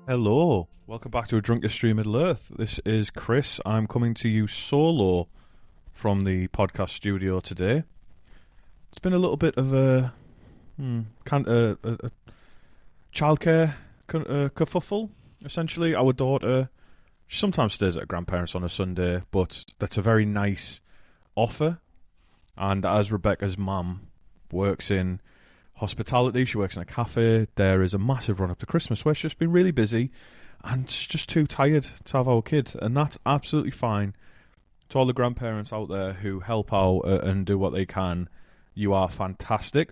Hello, welcome back to A Drunk History of Middle Earth. This is Chris. I'm coming to you solo from the podcast studio today. It's been a little bit of a childcare kerfuffle, essentially. Our daughter, she sometimes stays at her grandparents on a Sunday, but that's a very nice offer. And as Rebecca's mum works in hospitality, she works in a cafe, there is a massive run up to Christmas where she's just been really busy and she's just too tired to have our kid, and that's absolutely fine. To all the grandparents out there who help out and do what they can, you are fantastic,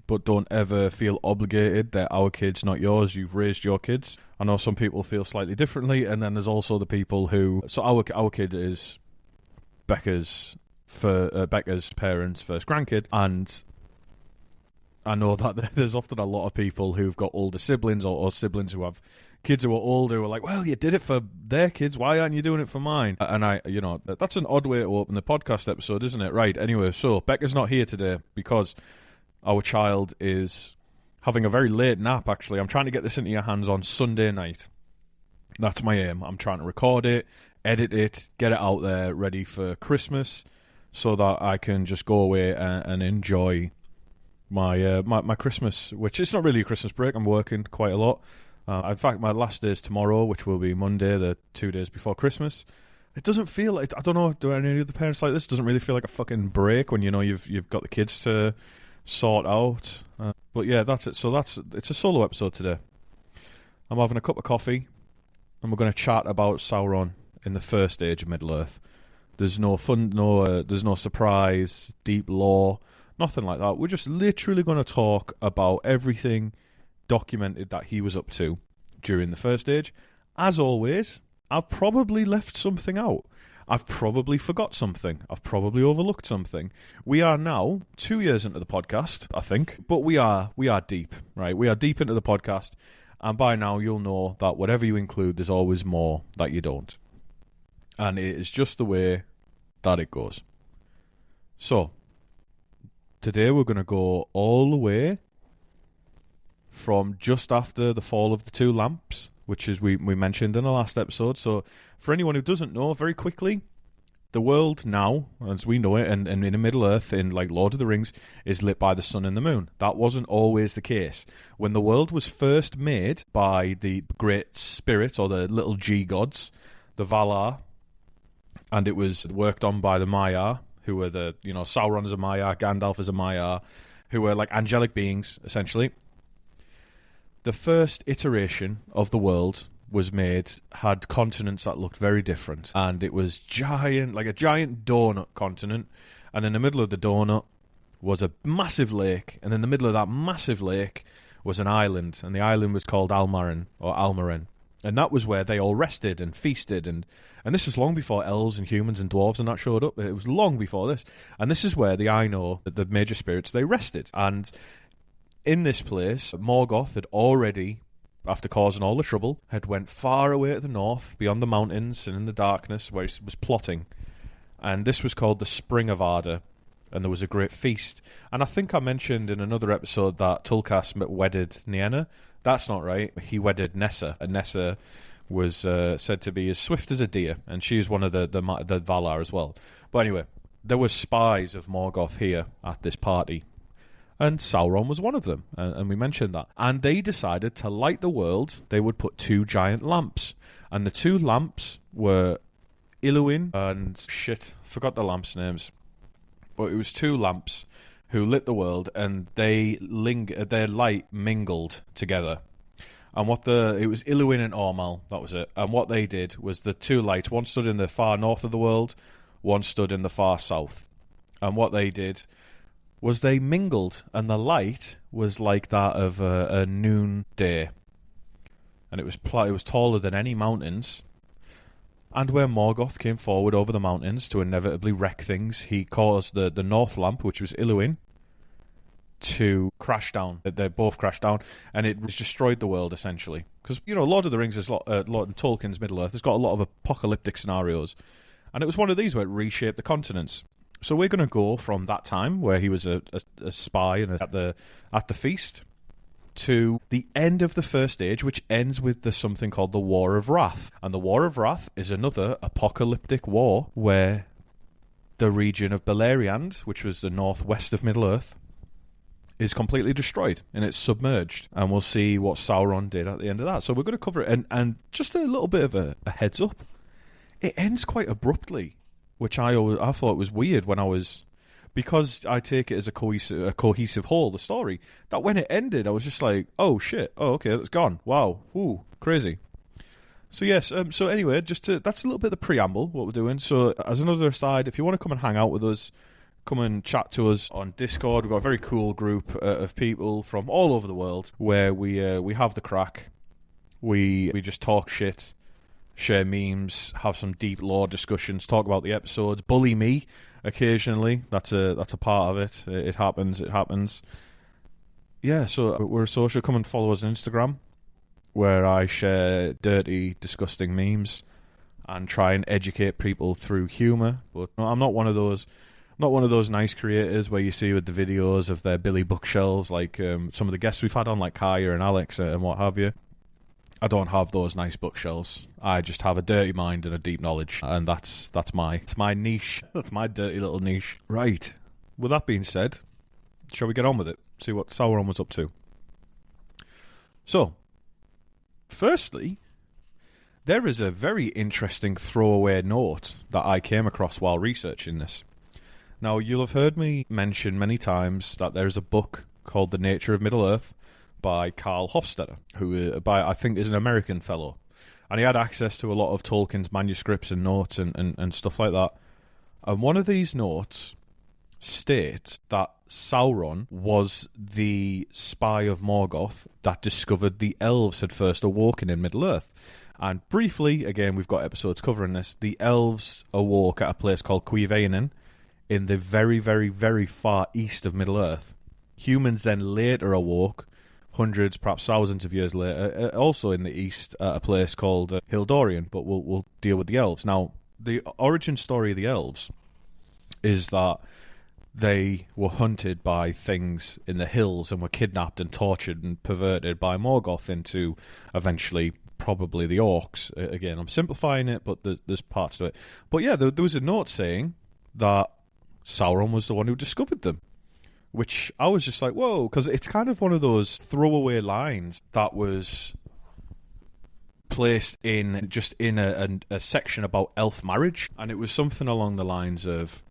but don't ever feel obligated. They're our kids, not yours. You've raised your kids. I know some people feel slightly differently, and then there's also the people who, so our kid is Becca's parents' first grandkid, and I know that there's often a lot of people who've got older siblings or siblings who have kids who are older who are like, well, you did it for their kids, why aren't you doing it for mine? And that's an odd way to open the podcast episode, isn't it? Right, anyway, so Becca's not here today because our child is having a very late nap, actually. I'm trying to get this into your hands on Sunday night. That's my aim. I'm trying to record it, edit it, get it out there, ready for Christmas, so that I can just go away and enjoy my Christmas, which it's not really a Christmas break. I'm working quite a lot. In fact, my last day is tomorrow, which will be Monday, the 2 days before Christmas. It doesn't feel like, I don't know, do any of the parents like this? It doesn't really feel like a fucking break when you know you've got the kids to sort out. But yeah, that's it. So it's a solo episode today. I'm having a cup of coffee, and we're going to chat about Sauron in the first age of Middle Earth. There's no fun, there's no surprise, deep lore. Nothing like that. We're just literally going to talk about everything documented that he was up to during the first age. As always, I've probably left something out. I've probably forgot something. I've probably overlooked something. We are now 2 years into the podcast, I think, but we are deep, right? We are deep into the podcast, and by now you'll know that whatever you include, there's always more that you don't. And it is just the way that it goes. So, today we're going to go all the way from just after the fall of the two lamps, which is we mentioned in the last episode. So for anyone who doesn't know, very quickly, the world now, as we know it, and in Middle-earth, in like Lord of the Rings, is lit by the sun and the moon. That wasn't always the case. When the world was first made by the great spirits, or the little G-gods, the Valar, and it was worked on by the Maiar, who were Sauron is a Maiar, Gandalf is a Maiar, who were like angelic beings, essentially. The first iteration of the world was made, had continents that looked very different, and it was giant, like a giant donut continent, and in the middle of the donut was a massive lake, and in the middle of that massive lake was an island, and the island was called Almarin, or Almarin. And that was where they all rested and feasted, and this was long before elves and humans and dwarves and that showed up. It was long before this. And this is where the Ainur, the major spirits, they rested. And in this place, Morgoth had already, after causing all the trouble, had went far away to the north, beyond the mountains and in the darkness, where he was plotting. And this was called the Spring of Ardor, and there was a great feast. And I think I mentioned in another episode that Tulkas wedded Nienna. That's not right. He wedded Nessa, and Nessa was said to be as swift as a deer, and she's one of the Valar as well. But anyway, there were spies of Morgoth here at this party, and Sauron was one of them, and we mentioned that. And they decided to light the world. They would put two giant lamps, and the two lamps were Iluin and forgot the lamps' names, but it was two lamps who lit the world, and their light mingled together. And it was Iluin and Ormal, that was it. And what they did was the two lights, one stood in the far north of the world, one stood in the far south. And what they did was they mingled, and the light was like that of a noonday. And it was taller than any mountains. And where Morgoth came forward over the mountains to inevitably wreck things, he caused the North Lamp, which was Iluin, to crash down. They both crashed down, and it destroyed the world, essentially. Because, Lord of the Rings is Tolkien's Middle-earth. It's got a lot of apocalyptic scenarios. And it was one of these where it reshaped the continents. So we're going to go from that time, where he was a spy and at the feast, to the end of the First Age, which ends with something called the War of Wrath. And the War of Wrath is another apocalyptic war where the region of Beleriand, which was the northwest of Middle-earth, is completely destroyed and it's submerged. And we'll see what Sauron did at the end of that. So we're going to cover it. And just a little bit of a heads up. It ends quite abruptly, which I thought was weird when I was... Because I take it as a cohesive whole, the story, that when it ended, I was just like, oh shit, oh okay, that's gone. Wow, ooh, crazy. So yes, so anyway, that's a little bit of the preamble, what we're doing. So as another aside, if you want to come and hang out with us, come and chat to us on Discord. We've got a very cool group of people from all over the world where we have the crack. We just talk shit, share memes, have some deep lore discussions, talk about the episodes, bully me occasionally. That's a part of it. It happens. Yeah, so we're social. Come and follow us on Instagram, where I share dirty, disgusting memes and try and educate people through humour. But I'm not one of those nice creators where you see with the videos of their Billy bookshelves, like some of the guests we've had on, like Kaya and Alex and what have you. I don't have those nice bookshelves. I just have a dirty mind and a deep knowledge, and that's my niche. That's my dirty little niche. Right. With that being said, shall we get on with it? See what Sauron was up to. So, firstly, there is a very interesting throwaway note that I came across while researching this. Now, you'll have heard me mention many times that there is a book called The Nature of Middle-earth by Karl Hofstadter, who I think is an American fellow. And he had access to a lot of Tolkien's manuscripts and notes and stuff like that. And one of these notes states that Sauron was the spy of Morgoth that discovered the elves had first awoken in Middle-earth. And briefly, again, we've got episodes covering this, the elves awoke at a place called Cuiveanen in the very, very, very far east of Middle-earth. Humans then later awoke hundreds, perhaps thousands of years later, also in the east at a place called Hildorian, but we'll deal with the elves. Now, the origin story of the elves is that they were hunted by things in the hills and were kidnapped and tortured and perverted by Morgoth into eventually probably the orcs. Again, I'm simplifying it, but there's parts to it. But yeah, there was a note saying that Sauron was the one who discovered them, which I was just like, whoa, because it's kind of one of those throwaway lines that was placed in a section about elf marriage, and it was something along the lines of,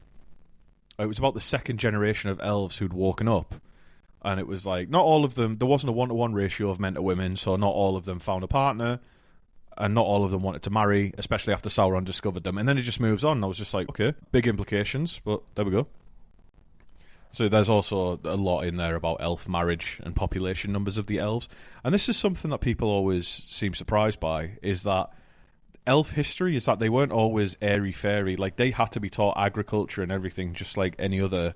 it was about the second generation of elves who'd woken up, and it was like, not all of them, there wasn't a 1-to-1 ratio of men to women, so not all of them found a partner, and not all of them wanted to marry, especially after Sauron discovered them. And then it just moves on, and I was just like, okay, big implications, but there we go. So there's also a lot in there about elf marriage and population numbers of the elves. And this is something that people always seem surprised by, is that elf history is that they weren't always airy-fairy. Like, they had to be taught agriculture and everything just like any other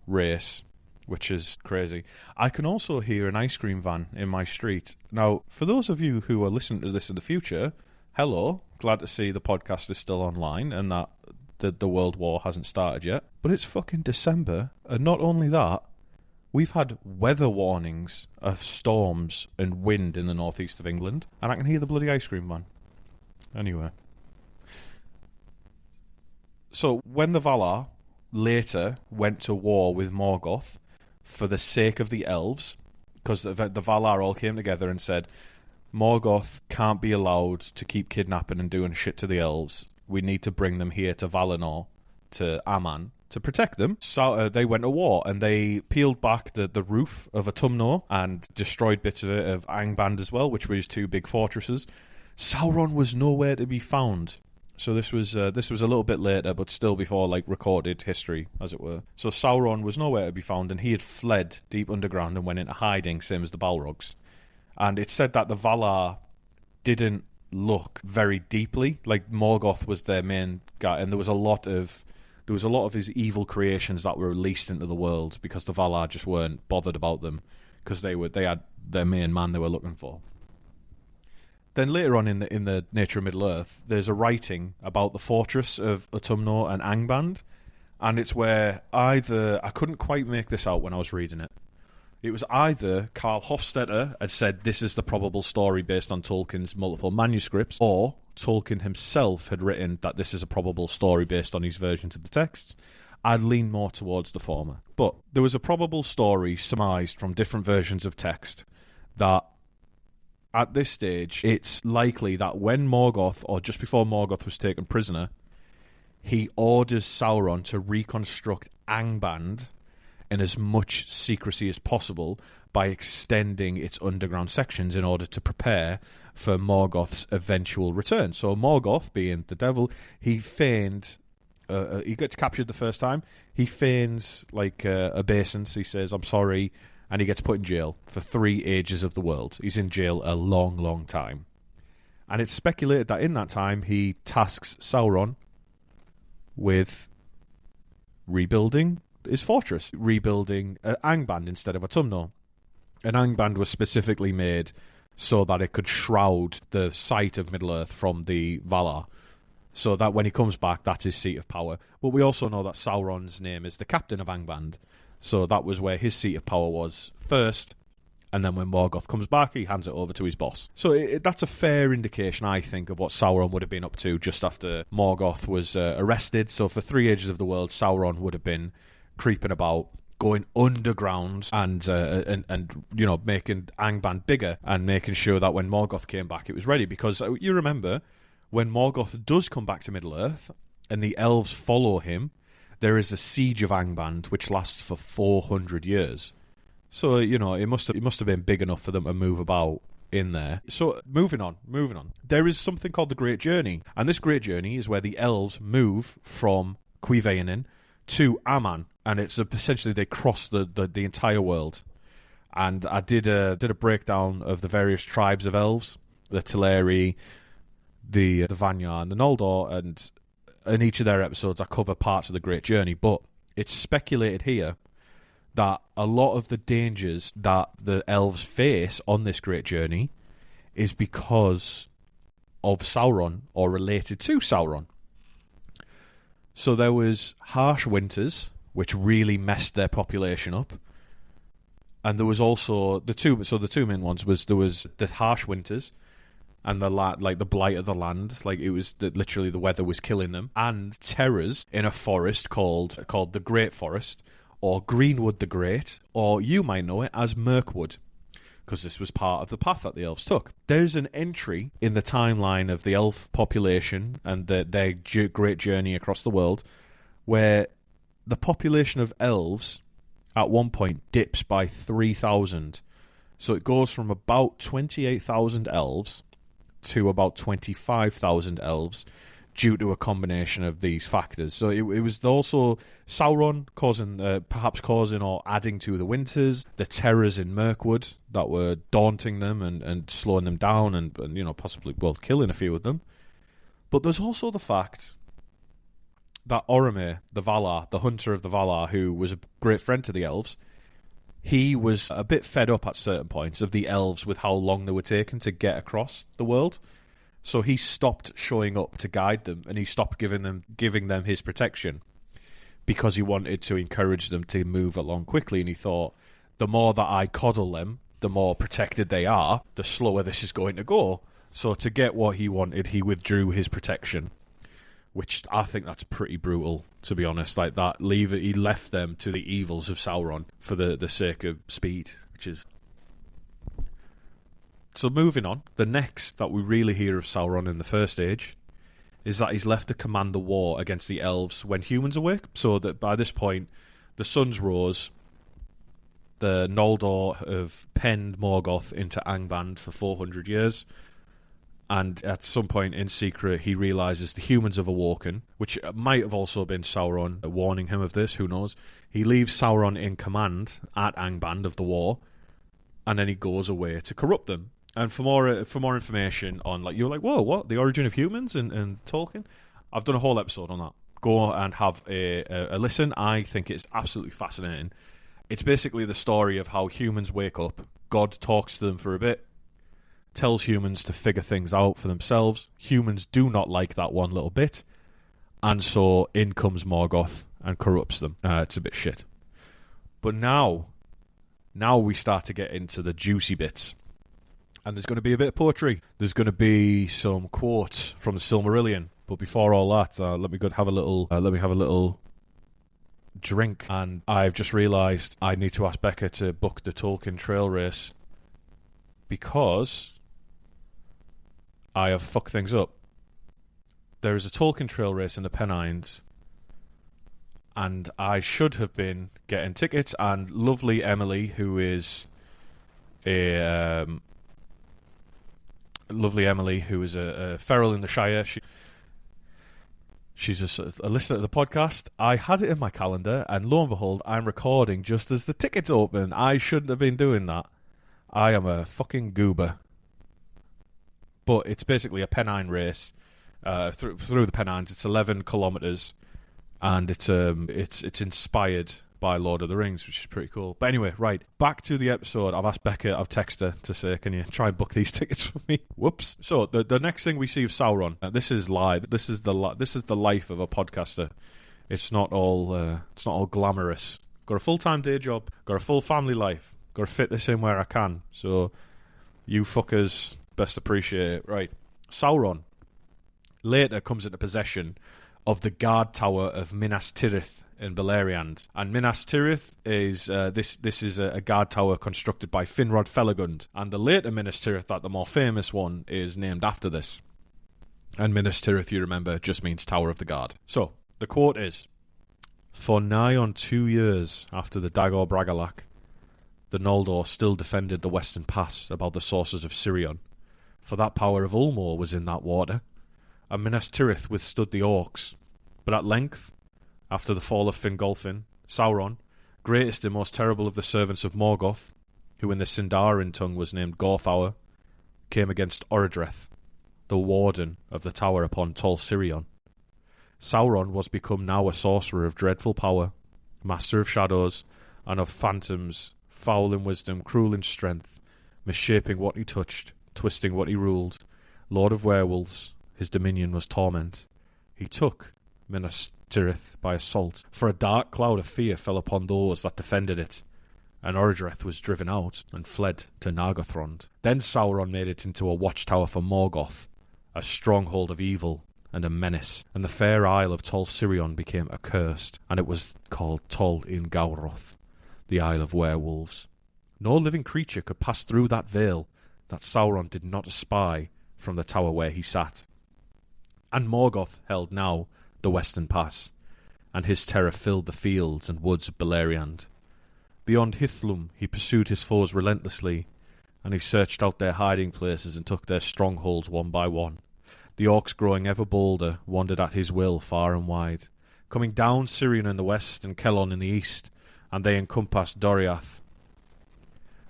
race, which is crazy. I can also hear an ice cream van in my street. Now, for those of you who are listening to this in the future, hello. Glad to see the podcast is still online and that the World War hasn't started yet. But it's fucking December, and not only that, we've had weather warnings of storms and wind in the northeast of England, and I can hear the bloody ice cream van. Anyway. So, when the Valar later went to war with Morgoth for the sake of the elves, because the Valar all came together and said, Morgoth can't be allowed to keep kidnapping and doing shit to the elves. We need to bring them here to Valinor, to Aman, to protect them. So they went to war, and they peeled back the roof of Autumnor and destroyed bits of it, of Angband as well, which were his two big fortresses. Sauron was nowhere to be found. So this was a little bit later, but still before like recorded history, as it were. So Sauron was nowhere to be found, and he had fled deep underground and went into hiding, same as the Balrogs. And it's said that the Valar didn't look very deeply. Like, Morgoth was their main guy, and there was a lot of his evil creations that were released into the world because the Valar just weren't bothered about them, because they had their main man they were looking for. Then later on in the Nature of Middle-earth, there's a writing about the fortress of Autumnor and Angband, and it's where I couldn't quite make this out when I was reading it. It was either Karl Hofstetter had said this is the probable story based on Tolkien's multiple manuscripts, or Tolkien himself had written that this is a probable story based on his versions of the texts. I'd lean more towards the former. But there was a probable story surmised from different versions of text that at this stage, it's likely that when Morgoth, or just before Morgoth was taken prisoner, he orders Sauron to reconstruct Angband in as much secrecy as possible by extending its underground sections in order to prepare for Morgoth's eventual return. So Morgoth, being the devil, he feigned... he gets captured the first time. He feigns like obeisance. He says, "I'm sorry," and he gets put in jail for 3 ages of the world. He's in jail a long, long time. And it's speculated that in that time, he tasks Sauron with rebuilding his fortress, rebuilding Angband instead of Autumnal. An Angband was specifically made so that it could shroud the site of Middle-earth from the Valar, so that when he comes back, that's his seat of power. But we also know that Sauron's name is the captain of Angband, so that was where his seat of power was first, and then when Morgoth comes back, he hands it over to his boss. So that's a fair indication, I think, of what Sauron would have been up to just after Morgoth was arrested. So for 3 ages of the world, Sauron would have been creeping about, going underground and you know, making Angband bigger and making sure that when Morgoth came back, it was ready. Because you remember, when Morgoth does come back to Middle-earth and the elves follow him, there is a siege of Angband which lasts for 400 years. So, you know, it must have been big enough for them to move about in there. So, moving on. There is something called the Great Journey, and this Great Journey is where the elves move from Cuiveanin to Aman, and it's essentially they cross the entire world. And I did a breakdown of the various tribes of elves, the Teleri, the Vanya, and the Noldor, and in each of their episodes I cover parts of the Great Journey. But it's speculated here that a lot of the dangers that the elves face on this Great Journey is because of Sauron or related to Sauron. So there was harsh winters, which really messed their population up. And there was also the two main ones was there was the harsh winters and the blight of the land, like it was literally the weather was killing them, and terrors in a forest called the Great Forest, or Greenwood the Great, or you might know it as Mirkwood, because this was part of the path that the elves took. There's an entry in the timeline of the elf population and their great journey across the world where the population of elves at one point dips by 3,000. So it goes from about 28,000 elves to about 25,000 elves due to a combination of these factors. So it was also Sauron perhaps causing or adding to the winters, the terrors in Mirkwood that were daunting them and slowing them down and you know, possibly, well, killing a few of them. But there's also the fact that Oromir, the Valar, the hunter of the Valar, who was a great friend to the elves, he was a bit fed up at certain points of the elves with how long they were taking to get across the world. So he stopped showing up to guide them, and he stopped giving them his protection because he wanted to encourage them to move along quickly. And he thought, the more that I coddle them, the more protected they are, the slower this is going to go. So to get what he wanted, he withdrew his protection, which I think that's pretty brutal, to be honest. Like that, he left them to the evils of Sauron for the sake of speed, which is... So moving on, the next that we really hear of Sauron in the First Age is that he's left to command the war against the elves when humans awake. So that by this point, the suns rose, the Noldor have penned Morgoth into Angband for 400 years, and at some point in secret he realises the humans have awoken, which might have also been Sauron warning him of this, who knows. He leaves Sauron in command at Angband of the war, and then he goes away to corrupt them. And for more information on, like, you're like, whoa, what? The origin of humans and Tolkien? I've done a whole episode on that. Go and have a listen. I think it's absolutely fascinating. It's basically the story of how humans wake up. God talks to them for a bit, tells humans to figure things out for themselves. Humans do not like that one little bit. And so in comes Morgoth and corrupts them. It's a bit shit. But now Now we start to get into the juicy bits. And there's going to be a bit of poetry. There's going to be some quotes from the Silmarillion. But before all that, let me have a little drink. And I've just realised I need to ask Becca to book the Tolkien trail race because I have fucked things up. There is a Tolkien trail race in the Pennines, and I should have been getting tickets. And lovely Emily, who is a feral in the Shire, she's a listener to the podcast. I had it in my calendar, and lo and behold, I'm recording just as the tickets open. I shouldn't have been doing that. I am a fucking goober. But it's basically a Pennine race through the Pennines. It's 11 kilometres, and it's inspired by Lord of the Rings, which is pretty cool. But anyway, right, back to the episode. I've asked Becca, I've texted her to say, can you try and book these tickets for me? Whoops. So the next thing we see of Sauron, this is live. This is the life of a podcaster. It's not all glamorous. Got a full-time day job. Got a full family life. Got to fit this in where I can. So you fuckers best appreciate it. Right. Sauron later comes into possession of the guard tower of Minas Tirith in Beleriand. And Minas Tirith is this is a guard tower constructed by Finrod Felagund. And the later Minas Tirith, that the more famous one, is named after this. And Minas Tirith, you remember, just means Tower of the Guard. So, the quote is, "For nigh on 2 years after the Dagor Bragollach, the Noldor still defended the western pass about the sources of Sirion, for that power of Ulmor was in that water, and Minas Tirith withstood the orcs. But at length, after the fall of Fingolfin, Sauron, greatest and most terrible of the servants of Morgoth, who in the Sindarin tongue was named Gorthour, came against Orodreth, the warden of the tower upon Tol Sirion. Sauron was become now a sorcerer of dreadful power, master of shadows, and of phantoms, foul in wisdom, cruel in strength, misshaping what he touched, twisting what he ruled, lord of werewolves, his dominion was torment. He took Minas Tirith by assault, for a dark cloud of fear fell upon those that defended it, and Orodreth was driven out and fled to Nargothrond. Then Sauron made it into a watchtower for Morgoth, a stronghold of evil and a menace, and the fair isle of Tol Sirion became accursed, and it was called Tol in Gawroth, the Isle of Werewolves. No living creature could pass through that veil that Sauron did not espy from the tower where he sat. And Morgoth held now the western pass, and his terror filled the fields and woods of Beleriand. Beyond Hithlum he pursued his foes relentlessly, and he searched out their hiding places and took their strongholds one by one. The orcs, growing ever bolder, wandered at his will far and wide, coming down Sirion in the west and Kelon in the east, and they encompassed Doriath.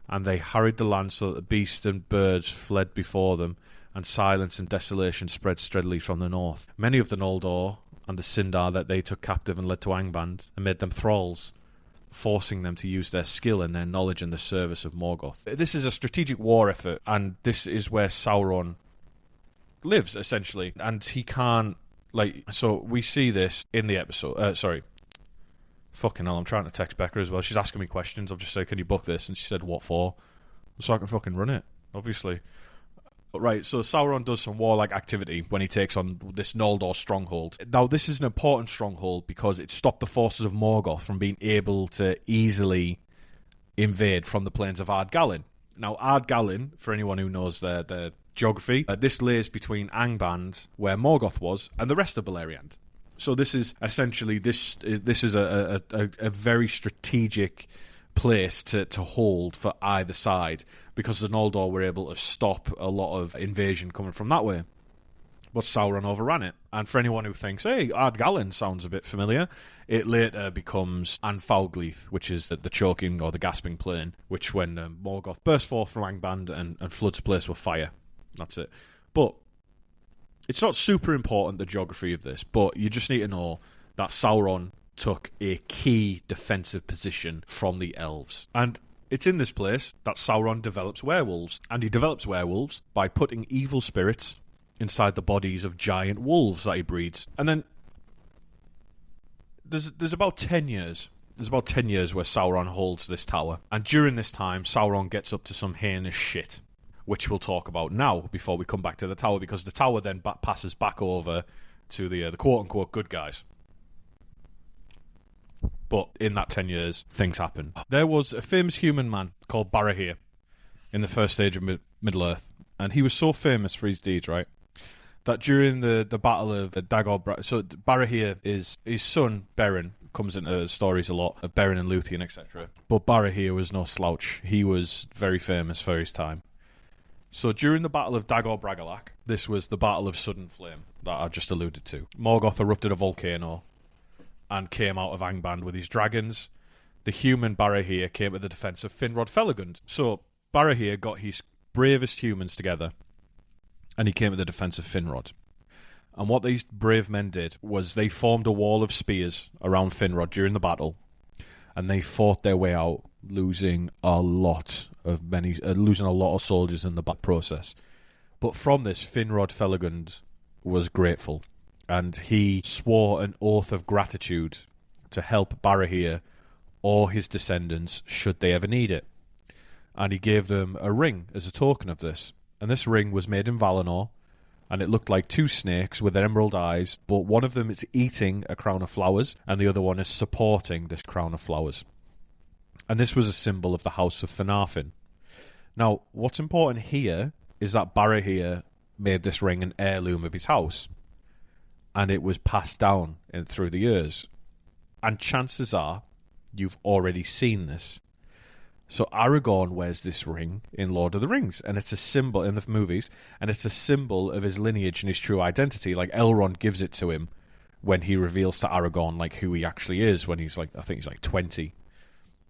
And they harried the land so that the beasts and birds fled before them, and silence and desolation spread steadily from the north. Many of the Noldor and the Sindar that they took captive and led to Angband, and made them thralls, forcing them to use their skill and their knowledge in the service of Morgoth. This is a strategic war effort, and this is where Sauron lives, essentially. And he can't, so we see this in the episode, fucking hell, I'm trying to text Becca as well. She's asking me questions. I've just said, can you book this? And she said, what for? So I can fucking run it, obviously. Right, so Sauron does some warlike activity when he takes on this Noldor stronghold. Now, this is an important stronghold because it stopped the forces of Morgoth from being able to easily invade from the plains of Ardgallen. Now, Ardgallen, for anyone who knows their geography, this lays between Angband, where Morgoth was, and the rest of Beleriand. So this is essentially, this is a very strategic place to hold for either side, because the Noldor were able to stop a lot of invasion coming from that way. But Sauron overran it. And for anyone who thinks, hey, Ardgallen sounds a bit familiar, it later becomes Anfauglith, which is the choking or the gasping plain, which when Morgoth bursts forth from Angband and floods the place with fire. That's it. But it's not super important, the geography of this, but you just need to know that Sauron took a key defensive position from the elves. And it's in this place that Sauron develops werewolves. And he develops werewolves by putting evil spirits inside the bodies of giant wolves that he breeds. And then there's about 10 years there's about 10 years where Sauron holds this tower. And during this time, Sauron gets up to some heinous shit, which we'll talk about now before we come back to the tower, because the tower then passes back over to the quote-unquote good guys. But in that 10 years, things happen. There was a famous human man called Barahir in the first stage of Middle-earth, and he was so famous for his deeds, right, that during the Battle of Dagor... So Barahir is... His son, Beren, comes into stories a lot, of Beren and Luthien, etc. But Barahir was no slouch. He was very famous for his time. So during the Battle of Dagor Bragollach, this was the Battle of Sudden Flame that I just alluded to. Morgoth erupted a volcano and came out of Angband with his dragons. The human Barahir came to the defence of Finrod Felagund. So Barahir got his bravest humans together, and he came to the defence of Finrod. And what these brave men did was they formed a wall of spears around Finrod during the battle, and they fought their way out, losing a lot of soldiers in the process. But from this, Finrod Felagund was grateful, and he swore an oath of gratitude to help Barahir or his descendants should they ever need it. And he gave them a ring as a token of this. And this ring was made in Valinor, and it looked like two snakes with their emerald eyes, but one of them is eating a crown of flowers, and the other one is supporting this crown of flowers. And this was a symbol of the House of Finarfin. Now, what's important here is that Barahir made this ring an heirloom of his house, and it was passed down through the years. And chances are you've already seen this. So Aragorn wears this ring in Lord of the Rings, and it's a symbol in the movies, and it's a symbol of his lineage and his true identity. Like Elrond gives it to him when he reveals to Aragorn like who he actually is when he's like, I think he's like 20.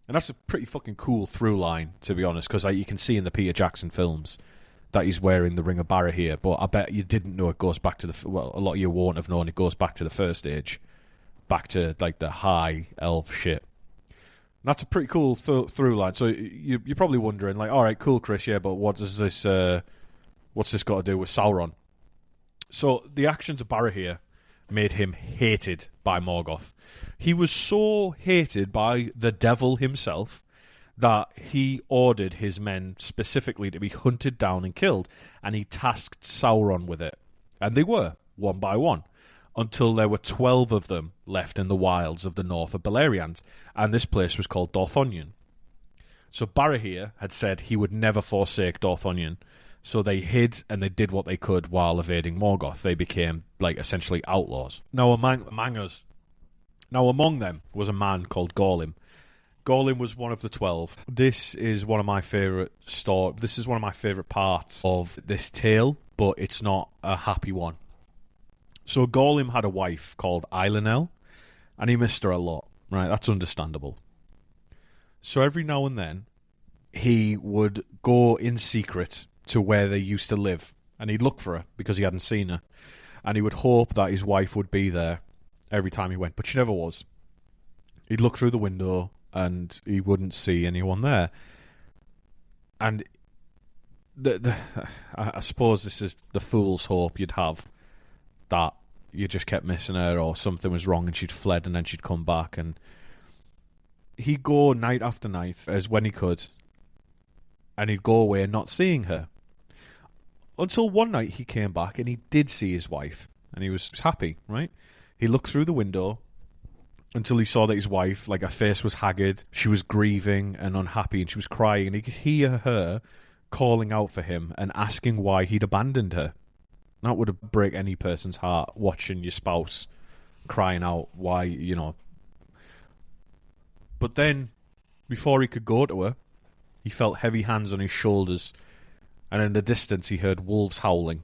And that's a pretty fucking cool through line, to be honest, because you can see in the Peter Jackson films that he's wearing the Ring of Barahir, but I bet you didn't know it goes back to a lot of you won't have known it goes back to the First Age, back to like the high elf shit. And that's a pretty cool through line. So you're probably wondering, like, all right, cool, Chris, yeah, but what does this, what's this got to do with Sauron? So the actions of Barahir made him hated by Morgoth. He was so hated by the devil himself that he ordered his men specifically to be hunted down and killed, and he tasked Sauron with it. And they were, one by one, until there were 12 of them left in the wilds of the north of Beleriand, and this place was called Dorthonion. So Barahir had said he would never forsake Dorthonion, so they hid and they did what they could while evading Morgoth. They became, like, essentially outlaws. Now among them was a man called Gorlim. Gorlim was one of the 12. This is one of my favourite This is one of my favourite parts of this tale, but it's not a happy one. So Gorlim had a wife called Eilenel, and he missed her a lot, right? That's understandable. So every now and then, he would go in secret to where they used to live, and he'd look for her because he hadn't seen her. And he would hope that his wife would be there every time he went, but she never was. He'd look through the window, and he wouldn't see anyone there. And I suppose this is the fool's hope you'd have, that you just kept missing her or something was wrong and she'd fled and then she'd come back. And he'd go night after night as when he could, and he'd go away not seeing her. Until one night he came back and he did see his wife, and he was happy, right? He looked through the window until he saw that his wife, like, her face was haggard, she was grieving and unhappy, and she was crying, and he could hear her calling out for him and asking why he'd abandoned her. That would break any person's heart, watching your spouse crying out why, you know. But then, before he could go to her, he felt heavy hands on his shoulders, and in the distance he heard wolves howling.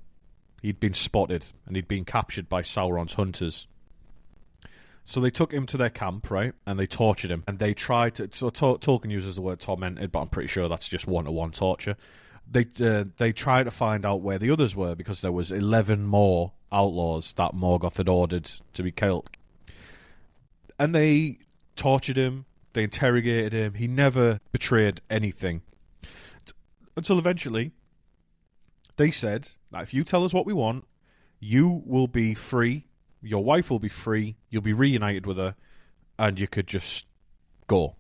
He'd been spotted, and he'd been captured by Sauron's hunters. So they took him to their camp, right, and they tortured him. And they tried to... So Tolkien uses the word tormented, but I'm pretty sure that's just one-to-one torture. They tried to find out where the others were, because there was 11 more outlaws that Morgoth had ordered to be killed. And they tortured him, they interrogated him, he never betrayed anything. Until eventually, they said that if you tell us what we want, you will be free, your wife will be free, you'll be reunited with her, and you could just go.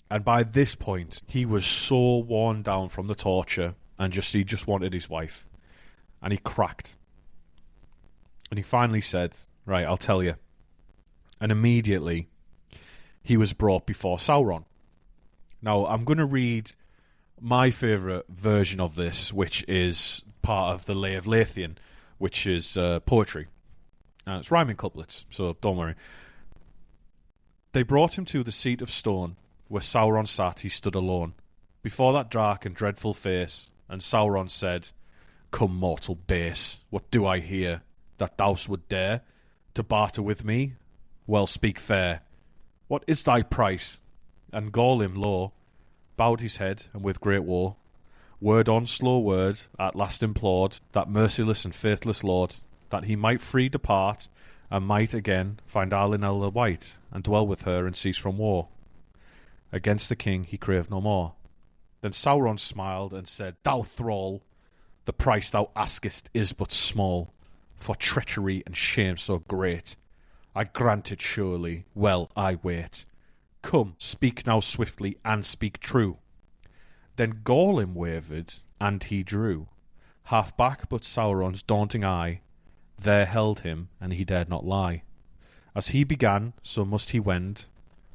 And by this point, he was so worn down from the torture and he just wanted his wife. And he cracked. And he finally said, right, I'll tell you. And immediately, he was brought before Sauron. Now, I'm going to read my favourite version of this, which is part of the Lay of Lathian, which is poetry. And it's rhyming couplets, so don't worry. They brought him to the seat of stone, where Sauron sat, he stood alone, before that dark and dreadful face, and Sauron said, Come, mortal base, what do I hear, that thou would dare to barter with me? Well, speak fair. What is thy price? And Gollum, low, bowed his head, and with great woe, word on slow word, at last implored that merciless and faithless lord, that he might free depart, and might again find Arlinel the White, and dwell with her and cease from war. Against the king he craved no more. Then Sauron smiled and said, Thou thrall, the price thou askest is but small, for treachery and shame so great. I grant it surely, well I wait. Come, speak now swiftly, and speak true. Then Gollum wavered, and he drew, half back but Sauron's daunting eye there held him, and he dared not lie. As he began, so must he wend,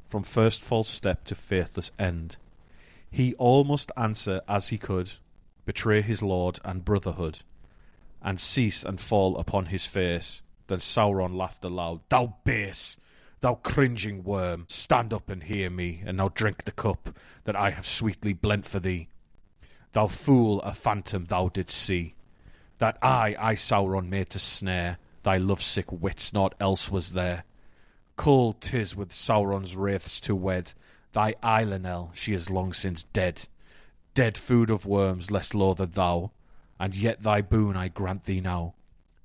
from first false step to faithless end. He all must answer as he could, betray his lord and brotherhood, and cease and fall upon his face. Then Sauron laughed aloud, Thou base, thou cringing worm, stand up and hear me, and now drink the cup that I have sweetly blent for thee. Thou fool, a phantom thou didst see, that I Sauron made to snare thy lovesick wits, naught else was there. Cold 'tis with Sauron's wraiths to wed thy Eilenel, she is long since dead. Dead food of worms, less loathed thou, and yet thy boon I grant thee now.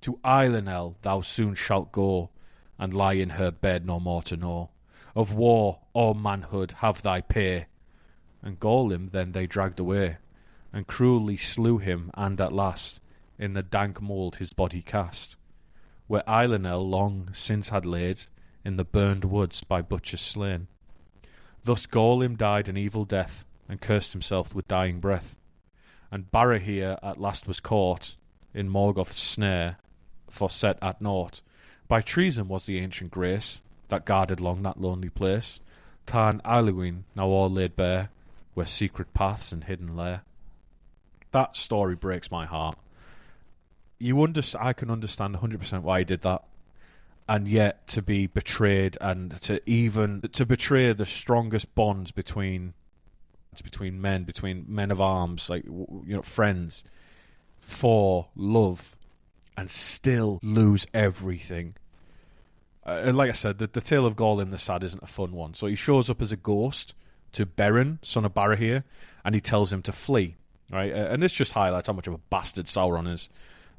To Eilenel thou soon shalt go, and lie in her bed no more to know. Of war or manhood have thy pay. And Gollum then they dragged away, and cruelly slew him, and at last in the dank mould his body cast, where Eilenel long since had laid, in the burned woods by butchers slain. Thus Gollum died an evil death, and cursed himself with dying breath. And Barahir at last was caught in Morgoth's snare, for set at naught. By treason was the ancient grace that guarded long that lonely place. Tarn Alwyn now all laid bare, where secret paths and hidden lair. That story breaks my heart. I can understand 100% why he did that, and yet to be betrayed and to betray the strongest bonds between men of arms, like, you know, friends, for love, and still lose everything. And like I said, the tale of Gollum the Sad isn't a fun one. So he shows up as a ghost to Beren, son of Barahir, and he tells him to flee. Right, and this just highlights how much of a bastard Sauron is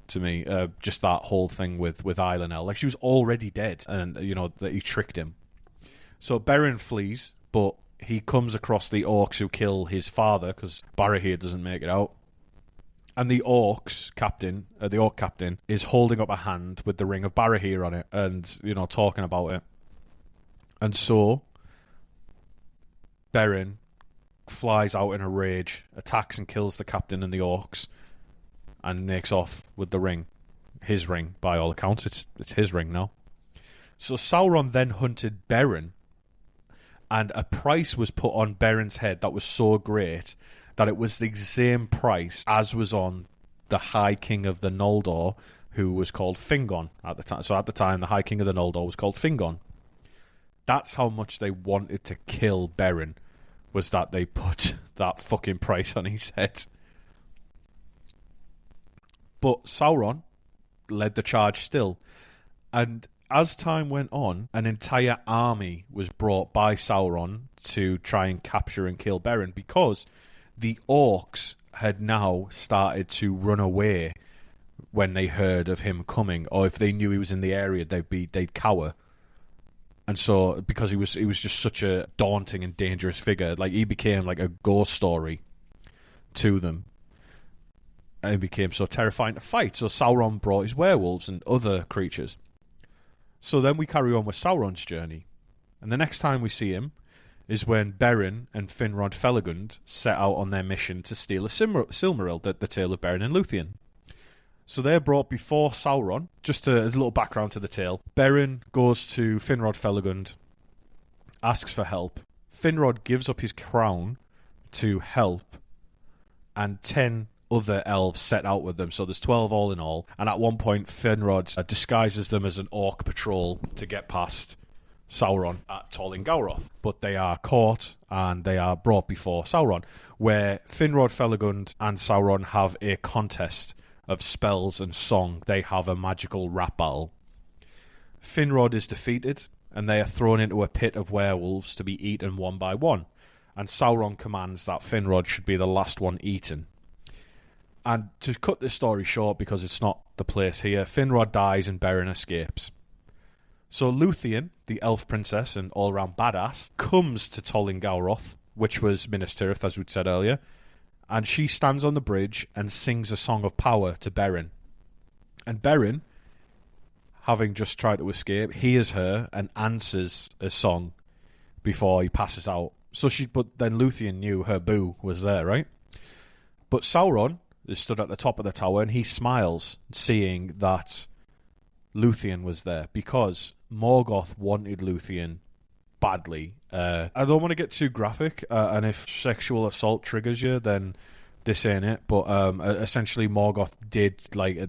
to me. Just that whole thing with Eilenel, like, she was already dead, and you know that he tricked him. So Beren flees, but he comes across the orcs who kill his father because Barahir doesn't make it out. And the orc captain, is holding up a hand with the ring of Barahir on it, and you know, talking about it. And so Beren flies out in a rage, attacks and kills the captain and the orcs, and makes off with the ring. His ring, by all accounts. It's his ring now. So Sauron then hunted Beren, and a price was put on Beren's head that was so great that it was the same price as was on the High King of the Noldor, who was called Fingon at the time. So at the time, the High King of the Noldor was called Fingon. That's how much they wanted to kill Beren, was that they put that fucking price on his head. But Sauron led the charge still. And as time went on, an entire army was brought by Sauron to try and capture and kill Beren, because the orcs had now started to run away when they heard of him coming, or if they knew he was in the area, they'd cower. And so, because he was just such a daunting and dangerous figure, like, he became like a ghost story to them, and he became so terrifying to fight. So Sauron brought his werewolves and other creatures. So then we carry on with Sauron's journey, and the next time we see him is when Beren and Finrod Felagund set out on their mission to steal a Silmaril, the tale of Beren and Luthien. So they're brought before Sauron. Just as a little background to the tale, Beren goes to Finrod Felagund, asks for help. Finrod gives up his crown to help, and 10 other elves set out with them. So there's 12 all in all. And at one point, Finrod disguises them as an orc patrol to get past Sauron at Tol Gawroth. But they are caught and they are brought before Sauron, where Finrod Felagund and Sauron have a contest of spells and song. They have a magical rap battle. Finrod is defeated, and they are thrown into a pit of werewolves to be eaten one by one. And Sauron commands that Finrod should be the last one eaten. And to cut this story short, because it's not the place here, Finrod dies and Beren escapes. So Luthien, the elf princess and all-round badass, comes to Tol Gawroth, which was Minas Tirith, as we'd said earlier, and she stands on the bridge and sings a song of power to Beren. And Beren, having just tried to escape, hears her and answers a song before he passes out. But then Luthien knew her boo was there, right? But Sauron is stood at the top of the tower and he smiles, seeing that Luthien was there, because Morgoth wanted Luthien badly. I don't want to get too graphic, and if sexual assault triggers you, then this ain't it. But essentially, Morgoth did,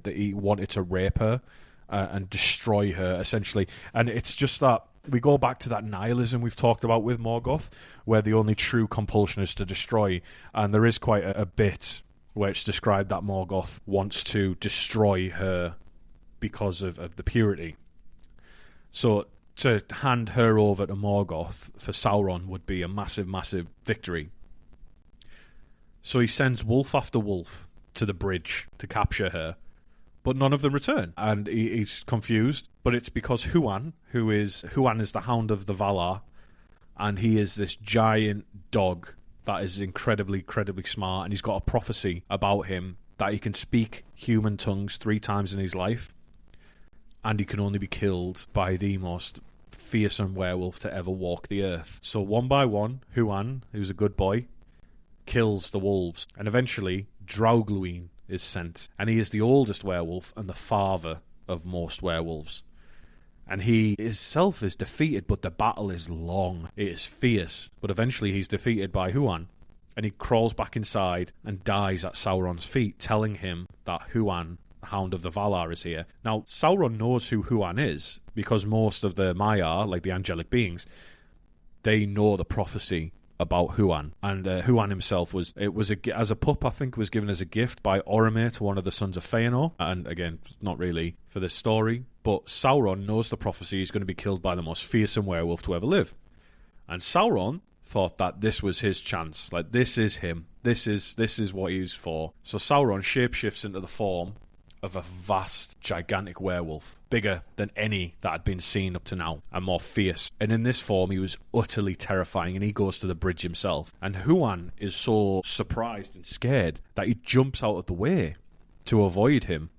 he wanted to rape her and destroy her, essentially. And it's just that we go back to that nihilism we've talked about with Morgoth, where the only true compulsion is to destroy. And there is quite a bit where it's described that Morgoth wants to destroy her because of the purity. So to hand her over to Morgoth for Sauron would be a massive, massive victory. So he sends wolf after wolf to the bridge to capture her, but none of them return. And he's confused, but it's because Huan is the Hound of the Valar, and he is this giant dog that is incredibly, incredibly smart, and he's got a prophecy about him that he can speak human tongues 3 times in his life, and he can only be killed by the most fearsome werewolf to ever walk the earth. So one by one, Huan, who's a good boy, kills the wolves, and eventually Draugluin is sent, and he is the oldest werewolf and the father of most werewolves. And he himself is defeated, but the battle is long. It is fierce, but eventually he's defeated by Huan, and he crawls back inside and dies at Sauron's feet, telling him that Huan, the Hound of the Valar, is here. Now, Sauron knows who Huan is, because most of the Maiar, like the angelic beings, they know the prophecy about Huan. And Huan himself as a pup, I think, was given as a gift by Oromir to one of the sons of Feanor. And again, not really for this story, but Sauron knows the prophecy. He's going to be killed by the most fearsome werewolf to ever live. And Sauron thought that this was his chance. Like, this is him. This is what he's for. So Sauron shapeshifts into the form of a vast, gigantic werewolf, bigger than any that had been seen up to now, and more fierce. And in this form, he was utterly terrifying, and he goes to the bridge himself. And Huan is so surprised and scared that he jumps out of the way to avoid him.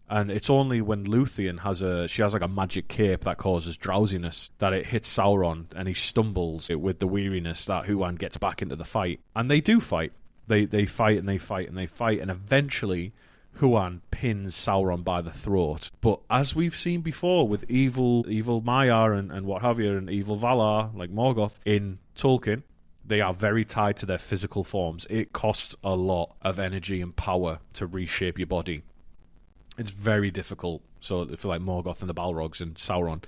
And it's only when Luthien has a magic cape that causes drowsiness that it hits Sauron, and he stumbles with the weariness that Huan gets back into the fight. And they do fight. They fight and they fight and they fight, and eventually Huan pins Sauron by the throat. But as we've seen before with evil Maiar and what have you, and evil Valar, like Morgoth, in Tolkien, they are very tied to their physical forms. It costs a lot of energy and power to reshape your body. It's very difficult. So for like Morgoth and the Balrogs and Sauron.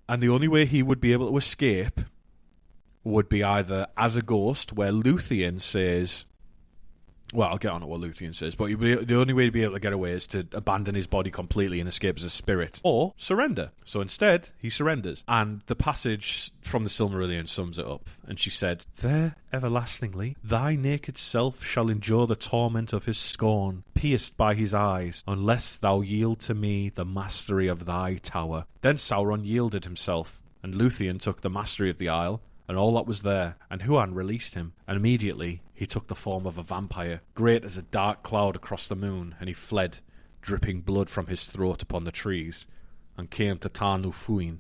And the only way he would be able to escape would be either as a ghost, where Luthien says... Well, I'll get on to what Luthien says, but the only way to be able to get away is to abandon his body completely and escape as a spirit, or surrender. So instead, he surrenders. And the passage from the Silmarillion sums it up. And she said, "There, everlastingly, thy naked self shall endure the torment of his scorn, pierced by his eyes, unless thou yield to me the mastery of thy tower." Then Sauron yielded himself, and Luthien took the mastery of the isle, and all that was there, and Huan released him, and immediately he took the form of a vampire, great as a dark cloud across the moon, and he fled, dripping blood from his throat upon the trees, and came to Tar Nufuin,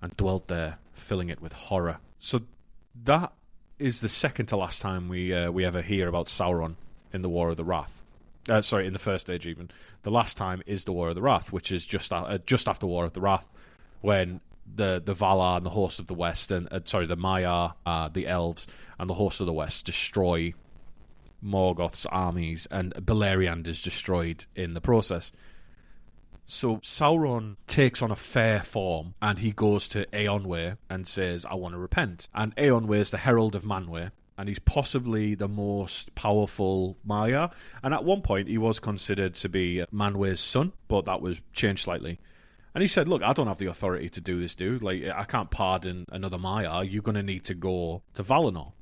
and dwelt there, filling it with horror. So that is the second to last time we ever hear about Sauron in the War of the Wrath. In the First Age even. The last time is the War of the Wrath, which is just after War of the Wrath, when the Valar and the Host of the West, and the Maiar, the Elves, and the Host of the West destroy Morgoth's armies, and Beleriand is destroyed in the process. So Sauron takes on a fair form, and he goes to Eonwë and says, I want to repent. And Eonwë is the herald of Manwë, and he's possibly the most powerful Maiar. And at one point, he was considered to be Manwë's son, but that was changed slightly. And he said, look, I don't have the authority to do this, dude. Like, I can't pardon another Maiar. You're going to need to go to Valinor.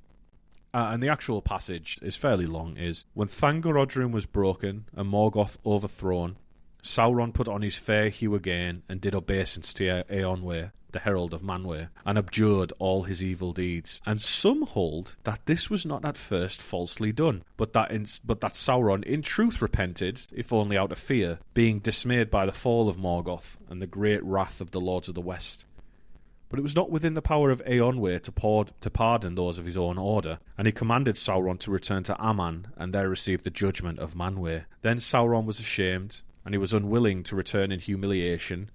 And the actual passage is fairly long, is, when Thangorodrim was broken and Morgoth overthrown, Sauron put on his fair hue again and did obeisance to Eonwë, the herald of Manwë, and abjured all his evil deeds. And some hold that this was not at first falsely done, but that Sauron in truth repented, if only out of fear, being dismayed by the fall of Morgoth and the great wrath of the Lords of the West. But it was not within the power of Eonwë to pardon those of his own order, and he commanded Sauron to return to Aman, and there receive the judgment of Manwë. Then Sauron was ashamed, and he was unwilling to return in humiliation,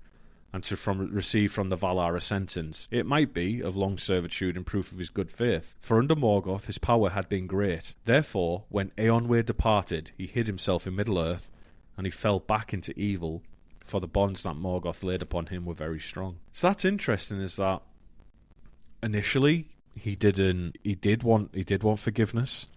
and to receive from the Valar a sentence. It might be of long servitude in proof of his good faith, for under Morgoth his power had been great. Therefore, when Eonwë departed, he hid himself in Middle-earth, and he fell back into evil, for the bonds that Morgoth laid upon him were very strong. So that's interesting, is that initially he did want forgiveness,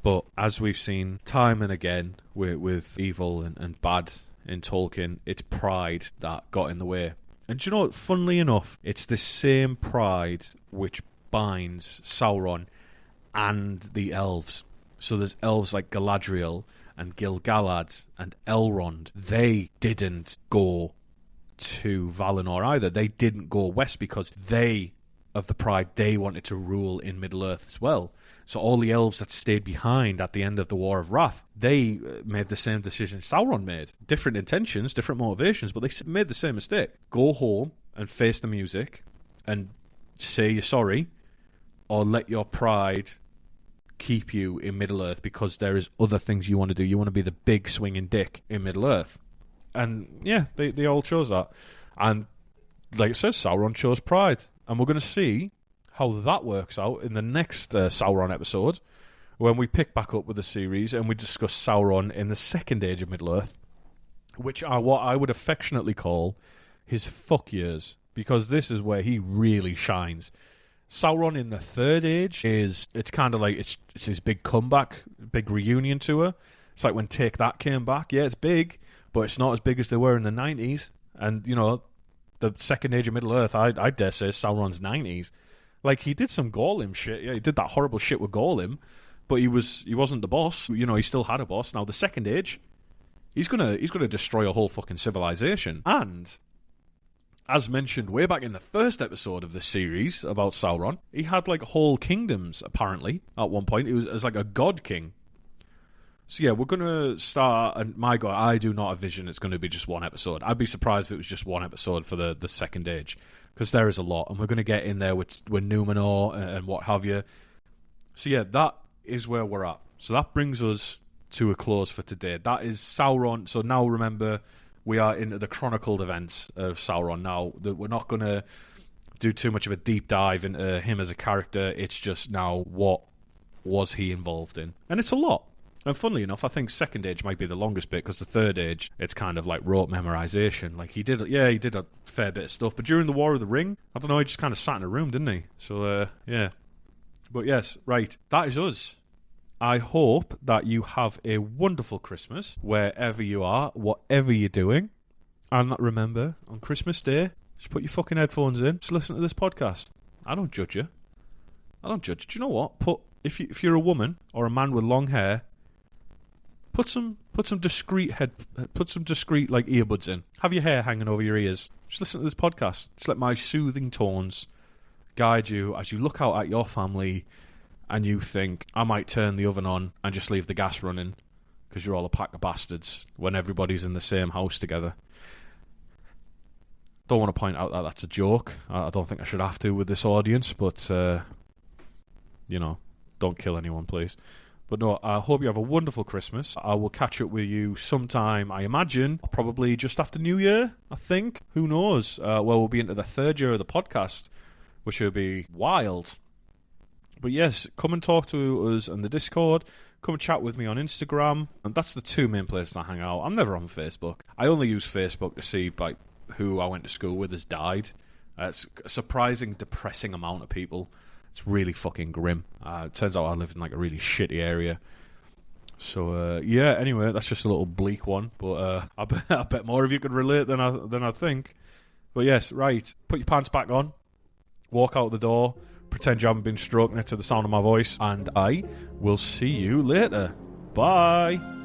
but as we've seen time and again with evil and bad in Tolkien, it's pride that got in the way. And do you know what? Funnily enough, it's the same pride which binds Sauron and the elves. So there's elves like Galadriel and Gil-galad and Elrond. They didn't go to Valinor either. They didn't go west because of the pride, they wanted to rule in Middle-earth as well. So all the elves that stayed behind at the end of the War of Wrath, they made the same decision Sauron made. Different intentions, different motivations, but they made the same mistake. Go home and face the music and say you're sorry, or let your pride keep you in Middle-earth because there is other things you want to do. You want to be the big swinging dick in Middle-earth. And yeah, they all chose that. And like I said, Sauron chose pride. And we're going to see how that works out in the next Sauron episode, when we pick back up with the series and we discuss Sauron in the Second Age of Middle-earth, which are what I would affectionately call his fuck years, because this is where he really shines. Sauron in the Third Age it's kind of like it's his big comeback, big reunion tour. It's like when Take That came back. Yeah, it's big, but it's not as big as they were in the 90s. And, you know, the Second Age of Middle-earth, I dare say, Sauron's 90s. Like, he did some Gollum shit. Yeah, he did that horrible shit with Gollum, but he wasn't the boss. You know, he still had a boss. Now, the Second Age, he's gonna destroy a whole fucking civilization. And, as mentioned way back in the first episode of this series about Sauron, he had, like, whole kingdoms, apparently, at one point. He was as like a god king. So yeah, we're going to start, and my God, I do not envision it's going to be just one episode. I'd be surprised if it was just one episode for the Second Age, because there is a lot, and we're going to get in there with Numenor and what have you. So yeah, that is where we're at. So that brings us to a close for today. That is Sauron. So now remember, we are into the chronicled events of Sauron now. We're not going to do too much of a deep dive into him as a character. It's just now, what was he involved in? And it's a lot. And funnily enough, I think Second Age might be the longest bit, because the Third Age, it's kind of like rote memorization. Like, he did a fair bit of stuff. But during the War of the Ring, I don't know, he just kind of sat in a room, didn't he? So, yeah. But yes, right, that is us. I hope that you have a wonderful Christmas, wherever you are, whatever you're doing. And remember, on Christmas Day, just put your fucking headphones in, just listen to this podcast. I don't judge you. Do you know what? If you're a woman or a man with long hair, Put some discreet like earbuds in. Have your hair hanging over your ears. Just listen to this podcast. Just let my soothing tones guide you as you look out at your family and you think, I might turn the oven on and just leave the gas running because you're all a pack of bastards when everybody's in the same house together. don't want to point out that that's a joke. I don't think I should have to with this audience, but, don't kill anyone, please. But no, I hope you have a wonderful Christmas. I will catch up with you sometime, I imagine, probably just after New Year, I think. Who knows? We'll be into the third year of the podcast, which will be wild. But yes, come and talk to us on the Discord. Come and chat with me on Instagram. And that's the two main places I hang out. I'm never on Facebook. I only use Facebook to see who I went to school with has died. It's a surprising, depressing amount of people. It's really fucking grim. It turns out I live in a really shitty area. So, anyway, that's just a little bleak one. But I bet more of you could relate than I think. But yes, right. Put your pants back on. Walk out the door. Pretend you haven't been stroking it to the sound of my voice. And I will see you later. Bye.